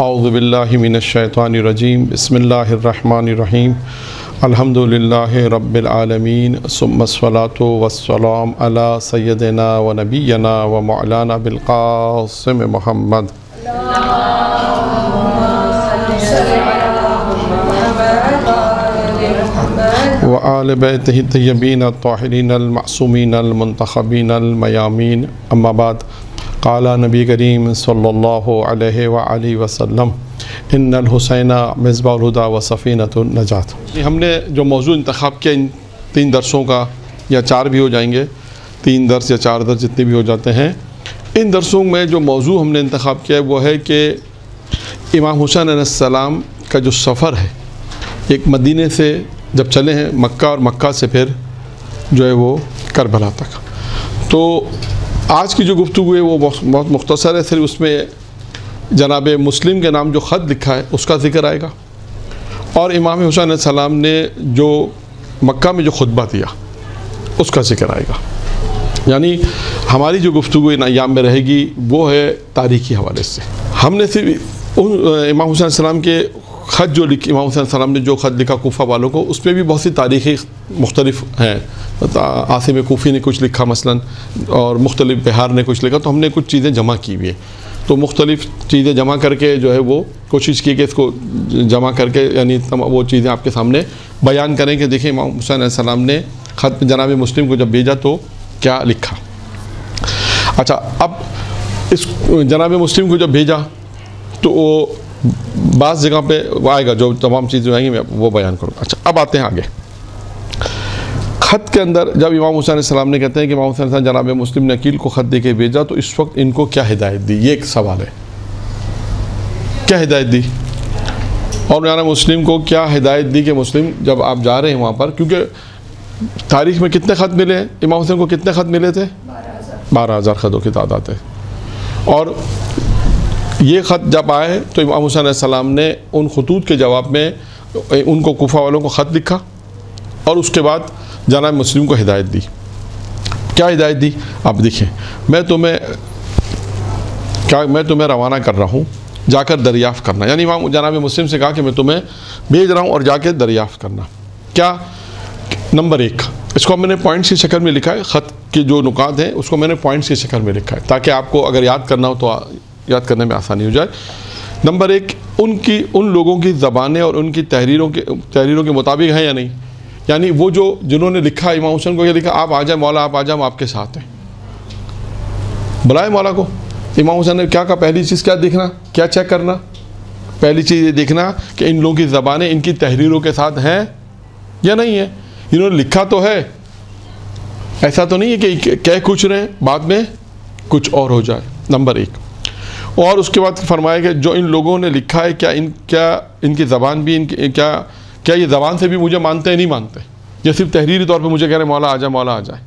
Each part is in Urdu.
اعوذ باللہ من الشیطان الرجیم بسم اللہ الرحمن الرحیم الحمدللہ رب العالمین ثم الصلاۃ والسلام علی سیدنا و نبینا و مولانا بالقاسم محمد وآل بیتہ الطیبین الطاہرین المعصومین المنتخبین المیامین اما بعد قال نبی کریم صلی اللہ علیہ وآلہ وسلم ان الحسین مصباح الہدی و سفینۃ النجات۔ ہم نے جو موضوع انتخاب کیا ان 3 درسوں کا یا 4 بھی ہو جائیں گے، 3 درس یا 4 درس جتنے بھی ہو جاتے ہیں، ان درسوں میں جو موضوع ہم نے انتخاب کیا ہے وہ ہے کہ امام حسین علیہ السلام کا جو سفر ہے، ایک مدینے سے جب چلے ہیں مکہ اور مکہ سے پھر جو ہے وہ کربلا تک، تو آج کی جو گفتگو ہے وہ بہت مختصر ہے، صرف اس میں جناب مسلم کے نام جو خط لکھا ہے اس کا ذکر آئے گا، اور امام حسین علیہ السلام نے جو مکہ میں جو خطبہ دیا اس کا ذکر آئے گا۔ یعنی ہماری جو گفتگو ان ایام میں رہے گی وہ ہے تاریخی حوالے سے۔ ہم نے صرف امام حسین علیہ السلام کے خط جو لکھے، امام حسین علیہ السلام نے جو خط لکھا کوفہ والوں کو، اس میں بھی بہت سی تاریخی مختلف ہیں۔ عاصم کوفی نے کچھ لکھا مثلا، اور مختلف بہار نے کچھ لکھا، تو ہم نے کچھ چیزیں جمع کی ہوئی ہیں، تو مختلف چیزیں جمع کر کے جو ہے وہ کوشش کی کہ اس کو جمع کر کے یعنی وہ چیزیں آپ کے سامنے بیان کریں کہ دیکھیں امام حسین علیہ السلام نے خط جناب مسلم کو جب بھیجا تو کیا لکھا۔ اچھا، اب اس جناب مسلم کو جب بھیجا تو وہ بعض جگہ پہ وہ آئے گا، جو تمام چیزیں آئیں گی میں وہ بیان کروں گا۔ اچھا، اب آتے ہیں آگے۔ خط کے اندر جب امام حسین علیہ السلام نے کہتے ہیں کہ امام حسین علیہ السلام جناب مسلم نے عقیل کو خط دے کے بھیجا، تو اس وقت ان کو کیا ہدایت دی، یہ ایک سوال ہے، کیا ہدایت دی، اور جناب مسلم کو کیا ہدایت دی کہ مسلم جب آپ جا رہے ہیں وہاں پر، کیونکہ تاریخ میں کتنے خط ملے ہیں امام حسین کو، کتنے خط ملے تھے؟ 12,000 خطوں کی تعداد ہے، اور یہ خط جب آئے تو امام حسین علیہ السلام نے ان خطوط کے جواب میں ان کو کوفہ والوں کو خط لکھا، اور اس کے بعد جناب مسلم کو ہدایت دی۔ کیا ہدایت دی؟ آپ دیکھیں، میں تمہیں روانہ کر رہا ہوں، جا کر دریافت کرنا، یعنی امام جناب مسلم سے کہا کہ میں تمہیں بھیج رہا ہوں اور جا کے دریافت کرنا۔ کیا؟ نمبر 1، اس کو میں نے پوائنٹس کی شکل میں لکھا ہے، خط کے جو نکات ہیں اس کو میں نے پوائنٹس کی شکل میں لکھا ہے تاکہ آپ کو اگر یاد کرنا ہو تو یاد کرنے میں آسانی ہو جائے۔ نمبر 1، ان لوگوں کی زبانیں اور ان کی تحریروں کے مطابق ہیں یا نہیں، یعنی وہ جنہوں نے لکھا امام حسین کو یہ لکھا آپ آ جائیں مولا، آپ آ جائیں، ہم آپ کے ساتھ ہیں، بلائے مولا کو۔ امام حسین نے کیا کہا؟ پہلی چیز کیا دیکھنا، کیا چیک کرنا؟ پہلی چیز یہ دیکھنا کہ ان لوگوں کی زبانیں ان کی تحریروں کے ساتھ ہیں یا نہیں ہیں، انہوں نے لکھا تو ہے، ایسا تو نہیں ہے کہ کہہ کچھ رہے ہیں بعد میں کچھ اور ہو جائے۔ نمبر 1، اور اس کے بعد فرمایا کہ جو ان لوگوں نے لکھا ہے کیا ان کی زبان بھی کیا یہ زبان سے بھی مجھے مانتے ہیں نہیں مانتے، یہ صرف تحریری طور پہ مجھے کہہ رہے ہیں مولا آ جائے، مولا آ جائے،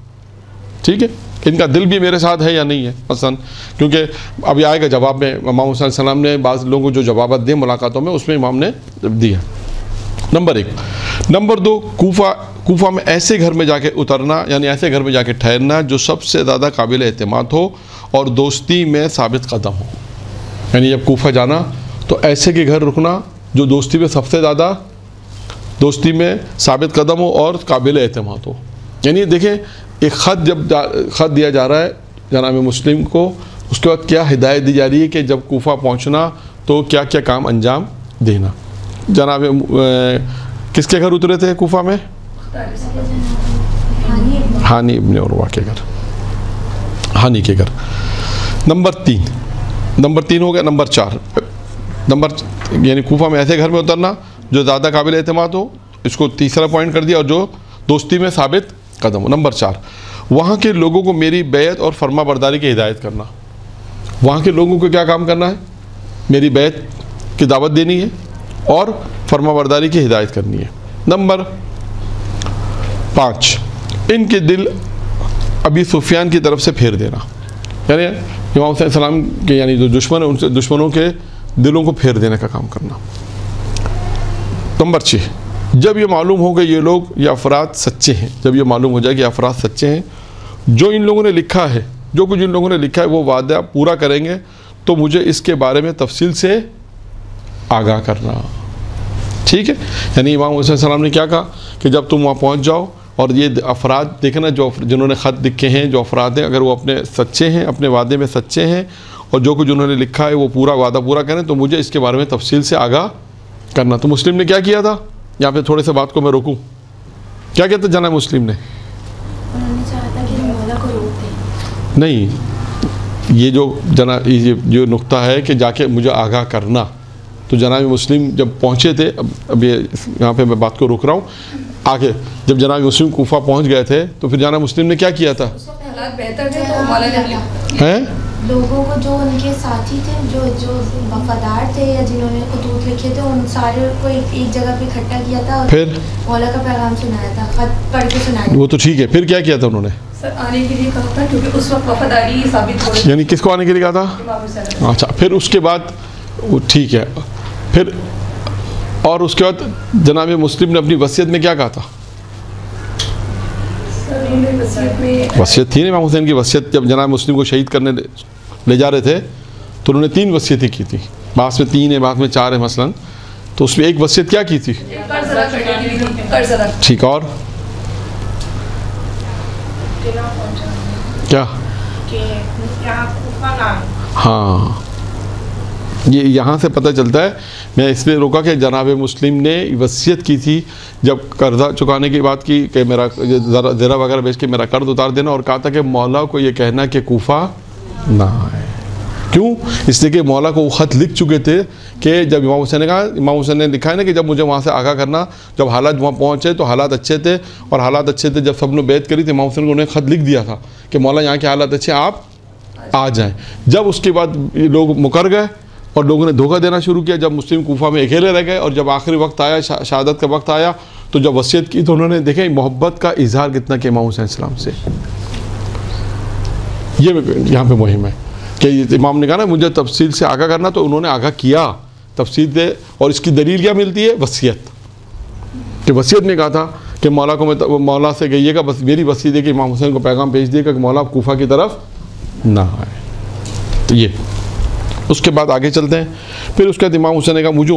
ٹھیک ہے، ان کا دل بھی میرے ساتھ ہے یا نہیں ہے مثلا، کیونکہ ابھی آئے گا جواب میں امام حسین علیہ السلام نے بعض لوگوں کو جو جوابات دیے ملاقاتوں میں، اس میں امام نے دیا۔ نمبر 1۔ نمبر 2، کوفہ میں ایسے گھر میں جا کے اترنا، یعنی ایسے گھر میں جا کے ٹھہرنا جو سب سے زیادہ قابل اعتماد ہو اور دوستی میں ثابت قدم ہو، یعنی جب کوفہ جانا تو ایسے کے گھر رکنا جو دوستی میں سب سے زیادہ دوستی میں ثابت قدم ہو اور قابل اعتماد ہو۔ یعنی دیکھیں ایک خط دیا جا رہا ہے جناب مسلم کو، اس کے بعد کیا ہدایت دی جا رہی ہے کہ جب کوفہ پہنچنا تو کیا کیا کام انجام دینا۔ جناب کس کے گھر اترے تھے کوفہ میں؟ ہانی ابن عروہ کے گھر، ہانی کے گھر۔ نمبر 3 ہو گیا۔ نمبر 4 یعنی کوفہ میں ایسے گھر میں اترنا جو زیادہ قابل اعتماد ہو، اس کو تیسرا پوائنٹ کر دیا، اور جو دوستی میں ثابت قدم ہو۔ نمبر 4، وہاں کے لوگوں کو میری بیعت اور فرما برداری کی ہدایت کرنا، وہاں کے لوگوں کو کیا کام کرنا ہے؟ میری بیعت کی دعوت دینی ہے اور فرما برداری کی ہدایت کرنی ہے۔ نمبر 5، ان کے دل ابی سفیان کی طرف سے پھیر دینا، یعنی امام حسین السلام کے یعنی جو دشمن ہیں ان سے دشمنوں کے دلوں کو پھیر دینے کا کام کرنا۔ نمبر 6، جب یہ معلوم ہو کہ یہ لوگ یہ افراد سچے ہیں، جب یہ معلوم ہو جائے کہ یہ افراد سچے ہیں، جو ان لوگوں نے لکھا ہے، جو کچھ ان لوگوں نے لکھا ہے وہ وعدہ پورا کریں گے، تو مجھے اس کے بارے میں تفصیل سے آگاہ کرنا. ٹھیک ہے. یعنی امام حسین السلام نے کیا کہا کہ جب تم وہاں پہنچ جاؤ اور یہ افراد دیکھنا جنہوں نے خط لکھے ہیں، جو افراد ہیں، اگر وہ اپنے سچے ہیں، اپنے وعدے میں سچے ہیں اور جو کچھ انہوں نے لکھا ہے وہ پورا وعدہ پورا کریں تو مجھے اس کے بارے میں تفصیل سے آگاہ کرنا. تو مسلم نے کیا کیا تھا؟ یہاں پہ تھوڑے سے بات کو میں روکوں. کیا کہتا جناب مسلم نے؟ نہیں، یہ جو جناب جو نقطہ ہے کہ جا کے مجھے آگاہ کرنا، تو جناب مسلم جب پہنچے تھے، اب یہاں پہ میں بات کو روک رہا ہوں آگے. جب جناب مسلم کوفہ پہنچ گئے تھے تو پھر جناب مسلم نے کیا کیا تھا؟ لوگوں کو جو ان کے ساتھی تھے، جو وفادار تھے یا جنہوں نے خطوط لکھے تھے، ان سارے کو ایک جگہ پہ اکٹھا کیا تھا اور پھر مولا کا پیغام سنایا تھا، خط پڑھ کے سنایا. وہ تو ٹھیک ہے، پھر کیا کیا تھا انہوں نے؟ آنے کے لیے کہا تھا کیونکہ اس وقت وفاداری ثابت ہو رہی. یعنی کس کو آنے کے لیے کہا تھا؟ اچھا. پھر اس کے بعد ٹھیک ہے، پھر اور اس کے بعد جناب مسلم نے اپنی وصیت میں کیا کہا تھا؟ وصیت تھی نا امام حسین کی وصیت. جب جناب مسلم کو شہید کرنے لے جا رہے تھے تو انہوں نے 3 وصیتیں کی تھی. بعض میں 3 ہے، بعض میں 4 ہے مثلا. تو اس میں ایک وصیت کیا کی تھی؟ ٹھیک. اور کیا؟ ہاں، یہ یہاں سے پتہ چلتا ہے. میں اس لیے روکا کہ جناب مسلم نے وصیت کی تھی جب قرضہ چکانے کی بات کی کہ میرا زرہ وغیرہ بیچ کے میرا قرض اتار دینا، اور کہا تھا کہ مولا کو یہ کہنا کہ کوفہ نہ آئے. کیوں؟ اس لیے کہ مولا کو وہ خط لکھ چکے تھے کہ جب امام حسین نے کہا، امام حسین نے لکھا ہے نا کہ جب مجھے وہاں سے آگاہ کرنا، جب حالات وہاں پہنچے تو حالات اچھے تھے، اور حالات اچھے تھے. جب سب نے بیعت کری تو امام حسین کو انہیں خط لکھ دیا تھا کہ مولا یہاں کے حالات اچھے، آپ آ جائیں. جب اس کے بعد لوگ مکر گئے اور لوگوں نے دھوکہ دینا شروع کیا، جب مسلم کوفہ میں اکیلے رہ گئے اور جب آخری وقت آیا، شہادت کا وقت آیا، تو جب وصیت کی تو انہوں نے دیکھیں محبت کا اظہار کتنا کہ امام حسین السلام سے. یہ یہاں پہ مہم ہے کہ امام نے کہا نا مجھے تفصیل سے آگاہ کرنا، تو انہوں نے آگاہ کیا تفصیل سے. اور اس کی دلیل کیا ملتی ہے؟ وصیت. کہ وصیت نے کہا تھا کہ مولا کو میں مولا سے کہیے گا، بس میری وصیت ہے کہ امام حسین کو پیغام بھیج دیے گا کہ مولا کوفہ کی طرف نہ آئے. تو یہ اس کے بعد آگے چلتے ہیں. پھر اس کے بعد امام حسین نے کہا مجھے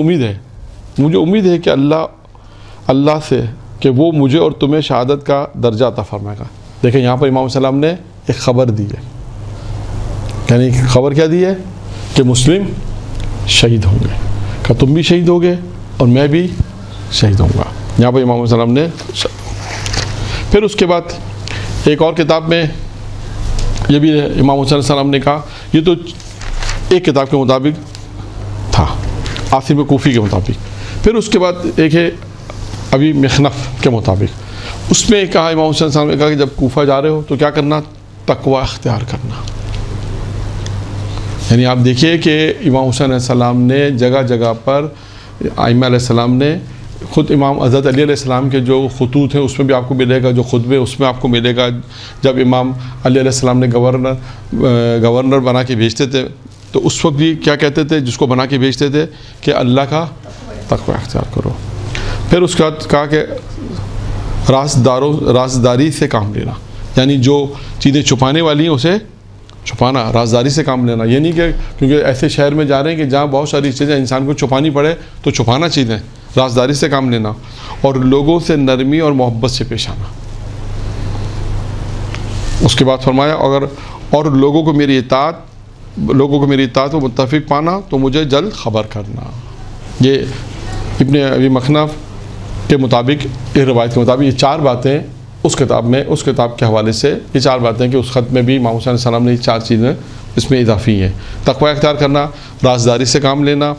امید ہے کہ اللہ سے کہ وہ مجھے اور تمہیں شہادت کا درجہ عطا فرمائے گا. دیکھیں یہاں پر امام السلام نے ایک خبر دی ہے. یعنی خبر کیا دی ہے؟ کہ مسلم شہید ہوں گے، کہ تم بھی شہید ہوگے اور میں بھی شہید ہوں گا. یہاں پر امام السلام نے. پھر اس کے بعد ایک اور کتاب میں یہ بھی امام حسین السلام نے کہا، یہ تو ایک کتاب کے مطابق تھا، عاصم کوفی کے مطابق. پھر اس کے بعد ایک ہے ابھی مخنف کے مطابق. اس میں کہا امام حسین السلام نے کہا کہ جب کوفہ جا رہے ہو تو کیا کرنا؟ تقوی اختیار کرنا. یعنی آپ دیکھیے کہ امام حسین علیہ السلام نے جگہ جگہ پر ائمہ علیہ السلام نے خود امام حضرت علی علیہ السلام کے جو خطوط ہیں اس میں بھی آپ کو ملے گا، جو خطبے اس میں آپ کو ملے گا. جب امام علی علیہ السلام نے گورنر بنا کے بھیجتے تھے تو اس وقت بھی کیا کہتے تھے جس کو بنا کے بھیجتے تھے کہ اللہ کا تقوی اختیار کرو. پھر اس کے بعد کہا کہ رازداری سے کام لینا. یعنی جو چیزیں چھپانے والی ہیں اسے چھپانا، رازداری سے کام لینا. یہ نہیں کہ کیونکہ ایسے شہر میں جا رہے ہیں کہ جہاں بہت ساری چیزیں انسان کو چھپانی پڑے تو چھپانا چیزیں. رازداری سے کام لینا اور لوگوں سے نرمی اور محبت سے پیش آنا. اس کے بعد فرمایا اور لوگوں کو میری اطاعت و متفق پانا تو مجھے جلد خبر کرنا. یہ ابن ابی مخنف کے مطابق، ایک روایت کے مطابق یہ 4 باتیں اس کتاب کے حوالے سے یہ 4 باتیں کہ اس خط میں بھی امام حسین علیہ السلام نے یہ 4 چیزیں اس میں اضافی ہیں. تقوی اختیار کرنا، رازداری سے کام لینا،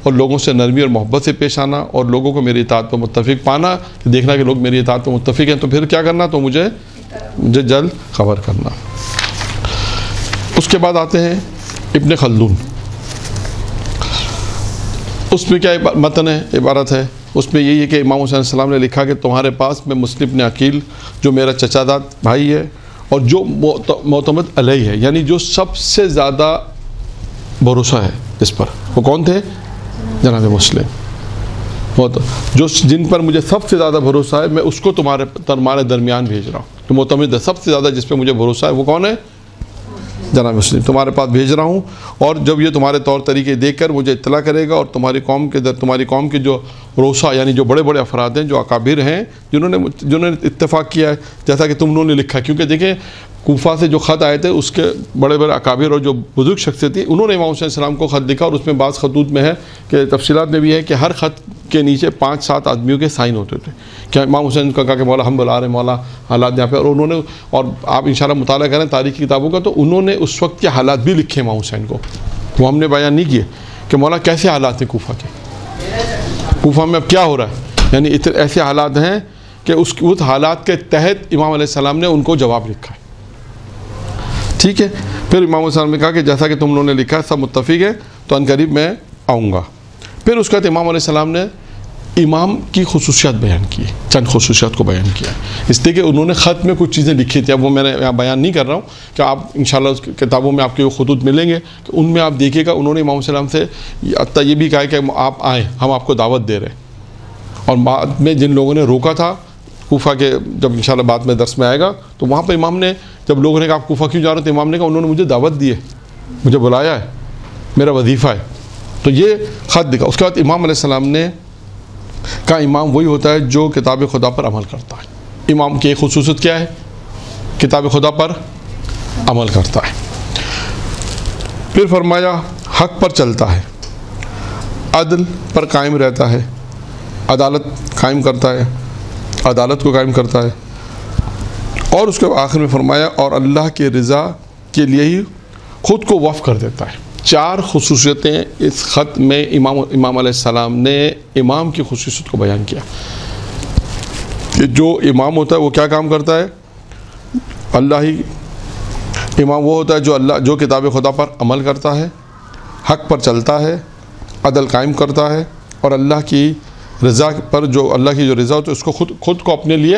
اور لوگوں سے نرمی اور محبت سے پیش آنا، اور لوگوں کو میری اطاعت پر متفق پانا، دیکھنا کہ لوگ میری اطاعت پر متفق ہیں تو پھر کیا کرنا؟ تو مجھے جلد خبر کرنا. اس کے بعد آتے ہیں ابن خلدون. اس میں کیا متن ہے، عبارت ہے. اس میں یہی ہے کہ امام حسین علیہ السلام نے لکھا کہ تمہارے پاس میں مسلم ابن عقیل جو میرا چچا داد بھائی ہے اور جو معتمد علیہ ہے، یعنی جو سب سے زیادہ بھروسہ ہے اس پر، وہ کون تھے؟ جناب مسلم. جو جن پر مجھے سب سے زیادہ بھروسہ ہے میں اس کو تمہارے درمیان بھیج رہا ہوں. جو معتمد ہے، سب سے زیادہ جس پہ مجھے بھروسہ ہے وہ کون ہے؟ جناب مسلم تمہارے پاس بھیج رہا ہوں، اور جب یہ تمہارے طور طریقے دیکھ کر مجھے اطلاع کرے گا، اور تمہاری قوم کے جو روسا یعنی جو بڑے بڑے افراد ہیں، جو اکابر ہیں، جنہوں نے اتفاق کیا ہے جیسا کہ تم نے لکھا، کیونکہ دیکھیں کوفہ سے جو خط آئے تھے اس کے بڑے بڑے اکابر اور جو بزرگ شخصیت تھی، انہوں نے امام حسین علیہ السلام کو خط لکھا، اور اس میں بعض خطوط میں ہے کہ تفصیلات میں بھی ہے کہ ہر خط کے نیچے 5-7 آدمیوں کے سائن ہوتے تھے، کہ امام حسین کا کہا کہ مولا ہم بلا رہے ہیں، مولا حالات یہاں پہ، اور انہوں نے، اور آپ انشاءاللہ مطالعہ کریں تاریخی کتابوں کا، تو انہوں نے اس وقت کے حالات بھی لکھے امام حسین کو، وہ ہم نے بیان نہیں کیے کہ مولا کیسے حالات ہیں کوفہ کے، کوفہ میں اب کیا ہو رہا ہے، یعنی ایسے حالات ہیں کہ اس حالات کے تحت امام علیہ السلام نے ان کو جواب لکھا ہے، ٹھیک ہے۔ پھر امام علیہ السلام نے کہا کہ جیسا کہ تم لوگوں نے لکھا ہے سب متفق ہے، تو عنقریب میں آؤں گا۔ پھر اس کے بعد امام علیہ السلام نے امام کی خصوصیات بیان کی، چند خصوصیات کو بیان کیا، اس لیے کہ انہوں نے خط میں کچھ چیزیں لکھی تھیں، اب وہ میں نے یہاں بیان نہیں کر رہا ہوں، کہ آپ انشاءاللہ اس کتابوں میں آپ کے وہ خطوط ملیں گے، کہ ان میں آپ دیکھیے گا انہوں نے امام علیہ السلام سے حتیٰ یہ بھی کہا کہ آپ آئیں، ہم آپ کو دعوت دے رہے ہیں، اور بعد میں جن لوگوں نے روکا تھا کوفہ کے، جب انشاءاللہ بعد میں درس میں آئے گا، تو وہاں پہ امام نے، جب لوگوں نے کہا آپ کوفہ کیوں جا رہے تھے، امام نے کہا انہوں نے مجھے دعوت دی ہے، مجھے بلایا ہے، میرا وظیفہ ہے، تو یہ خط دکھا۔ اس کے بعد امام علیہ السلام نے کہا امام وہی ہوتا ہے جو کتاب خدا پر عمل کرتا ہے۔ امام کی ایک خصوصیت کیا ہے؟ کتاب خدا پر عمل کرتا ہے۔ پھر فرمایا حق پر چلتا ہے، عدل پر قائم رہتا ہے، عدالت قائم کرتا ہے، عدالت کو قائم کرتا ہے، اور اس کے آخر میں فرمایا اور اللہ کی رضا کے لیے ہی خود کو وقف کر دیتا ہے۔ 4 خصوصیتیں اس خط میں امام علیہ السلام نے امام کی خصوصیت کو بیان کیا، کہ جو امام ہوتا ہے وہ کیا کام کرتا ہے؟ اللہ ہی، امام وہ ہوتا ہے جو کتاب خدا پر عمل کرتا ہے، حق پر چلتا ہے، عدل قائم کرتا ہے، اور اللہ کی رضا پر، جو اللہ کی جو رضا ہوتی ہے اس کو خود کو اپنے لیے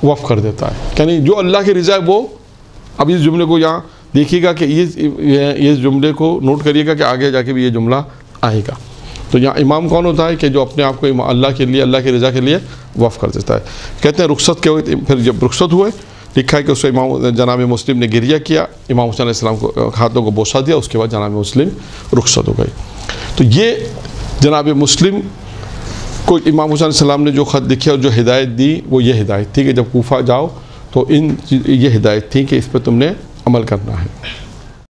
وقف کر دیتا ہے، یعنی جو اللہ کی رضا ہے وہ، اب اس جملے کو یہاں دیکھیے گا کہ یہ جملے کو نوٹ کریے گا کہ آگے جا کے بھی یہ جملہ آئے گا۔ تو یہاں امام کون ہوتا ہے؟ کہ جو اپنے آپ کو اللہ کے لیے، اللہ کی رضا کے لیے وقف کر دیتا ہے۔ کہتے ہیں رخصت کے وقت، پھر جب رخصت ہوئے، لکھا ہے کہ اس سے امام جناب مسلم نے گریہ کیا، امام حسین علیہ السلام کو ہاتھوں کو بوسہ دیا، اس کے بعد جناب مسلم رخصت ہو گئی۔ تو یہ جناب مسلم کو امام حسین علیہ السلام نے جو خط لکھا اور جو ہدایت دی، وہ یہ ہدایت تھی کہ جب کوفہ جاؤ تو یہ ہدایت تھی کہ اس پہ تم نے عمل کرنا ہے۔